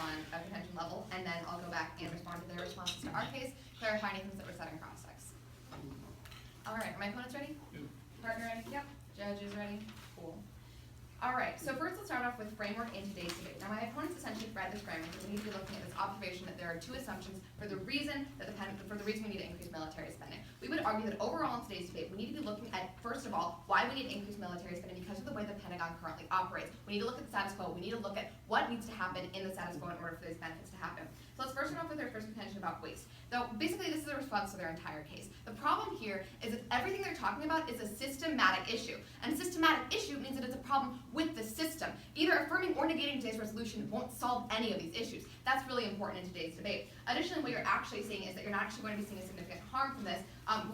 on a contention level, and then I'll go back and respond to their responses to our case, clarify any things that were said in cross-checks. All right, are my opponents ready? Yep. Partner ready? Yep. Judges ready? Cool. All right, so first let's start off with framework in today's debate. Now my opponents essentially read this framework, and we need to be looking at this observation that there are two assumptions for the reason that we need to increase military spending. We would argue that overall in today's debate, we need to be looking at, first of all, why we need to increase military spending because of the way the Pentagon currently operates. We need to look at the status quo. We need to look at what needs to happen in the status quo in order for these benefits to happen. So let's first start off with their first contention about waste. Though basically this is a response to their entire case. The problem here is that everything they're talking about is a systematic issue. And a systematic issue means that it's a problem with the system. Either affirming or negating today's resolution won't solve any of these issues. That's really important in today's debate. Additionally, what you're actually seeing is that you're not actually going to be seeing a significant harm from this.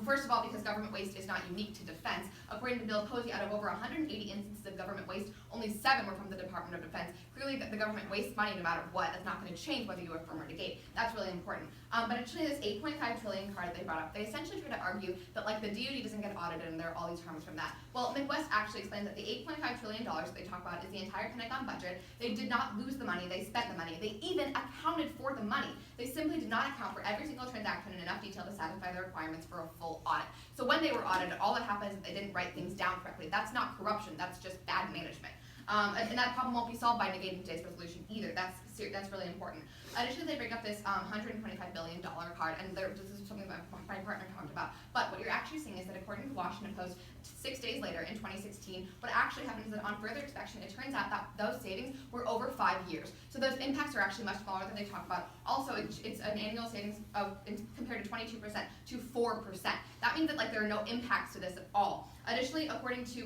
First of all, because government waste is not unique to defense. According to Bill Posey, out of over 180 instances of government waste, only 7 were from the Department of Defense. Clearly, the government wastes money no matter what. That's not going to change whether you affirm or negate. That's really important. But actually, this $8.5 trillion card that they brought up, they essentially try to argue that like the DoD doesn't get audited and there are all these harms from that. Well, Midwest actually explains that the $8.5 trillion that they talk about is the entire Pentagon budget. They did not lose the money, they spent the money. They even accounted for the money. They simply did not account for every single transaction in enough detail to satisfy the requirements for a full audit. So when they were audited, all that happened is that they didn't write things down correctly. That's not corruption, that's just bad management. And that problem won't be solved by negating today's resolution either. That's really important. Additionally, they bring up this $125 billion card, and this is something that my partner talked about. But what you're actually seeing is that according to the Washington Post, 6 days later in 2016, what actually happens is that on further inspection, it turns out that those savings were over 5 years. So those impacts are actually much smaller than they talk about. Also, it's an annual savings of compared to 22% to 4%. That means that like there are no impacts to this at all. Additionally, according to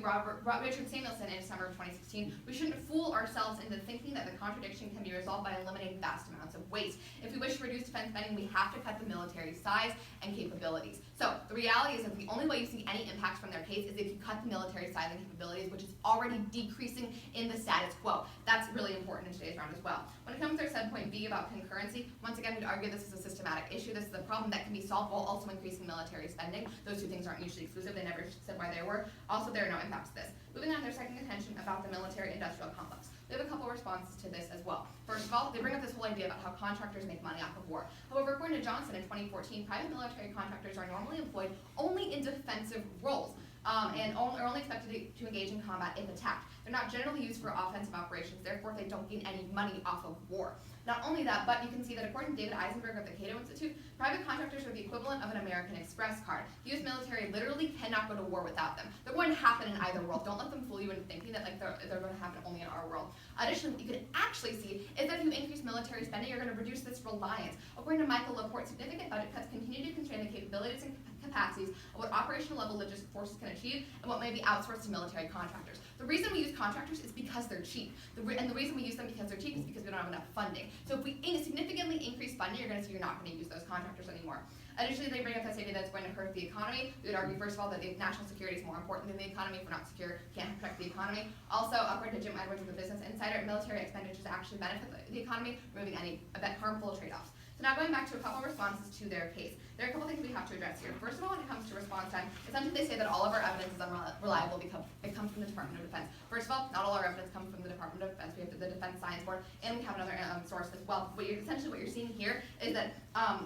Richard Samuelson in December of 2016, we shouldn't fool ourselves into thinking that the contradiction can be resolved by eliminating vast amounts of waste. If we wish to reduce defense spending, we have to cut the military size and capabilities. So the reality is that the only way you see any impacts from their case is if you cut the military size and capabilities, which is already decreasing in the status quo. That's really important in today's round as well. When it comes to their subpoint B about concurrency, once again, we'd argue this is a systematic issue. This is a problem that can be solved while also increasing military spending. Those two things aren't mutually exclusive. They never said why they were. Also, there are no impacts to this. Moving on to their second contention about the military-industrial complex. We have a couple responses to this as well. First of all, they bring up this whole idea about how contractors make money off of war. However, according to Johnson in 2014, private military contractors are normally employed only in defensive roles. And are only expected to engage in combat if attacked. They're not generally used for offensive operations, therefore they don't gain any money off of war. Not only that, but you can see that according to David Eisenberg of the Cato Institute, private contractors are the equivalent of an American Express card. The U.S. military literally cannot go to war without them. They're going to happen in either world. Don't let them fool you into thinking that like they're going to happen only in our world. Additionally, what you can actually see is that if you increase military spending, you're going to reduce this reliance. According to Michael Laporte, significant budget cuts continue to constrain the capabilities and capacities of what operational level logistic forces can achieve and what may be outsourced to military contractors. The reason we use contractors is because they're cheap. And the reason we use them because they're cheap is because we don't have enough funding. So if we significantly increase funding, you're going to see you're not going to use those contractors anymore. Additionally, they bring up this idea that it's going to hurt the economy. We would argue, first of all, that the national security is more important than the economy. If we're not secure, can't protect the economy. Also, according to Jim Edwards of the Business Insider, military expenditures actually benefit the economy, removing any harmful trade-offs. So now going back to a couple responses to their case. There are a couple things we have to address here. First of all, when it comes to response time, essentially they say that all of our evidence is unreliable because it comes from the Department of Defense. First of all, not all our evidence comes from the Department of Defense. We have the Defense Science Board, and we have another source as well. Essentially what you're seeing here is that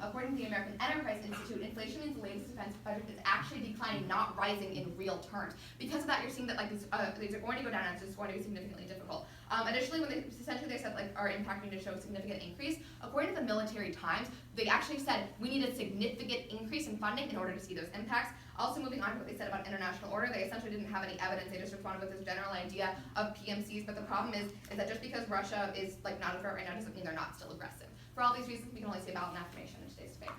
according to the American Enterprise Institute, inflation means the latest defense budget is actually declining, not rising in real terms. Because of that, you're seeing that like these are going to go down and it's just going to be significantly difficult. Additionally, when they said like are impacting to show a significant increase, according to the Military Times, they actually said we need a significant increase in funding in order to see those impacts. Also, moving on to what they said about international order, they essentially didn't have any evidence. They just responded with this general idea of PMCs. But the problem is that just because Russia is like not a threat right now doesn't mean they're not still aggressive. For all these reasons, we can only say about an affirmation in today's debate.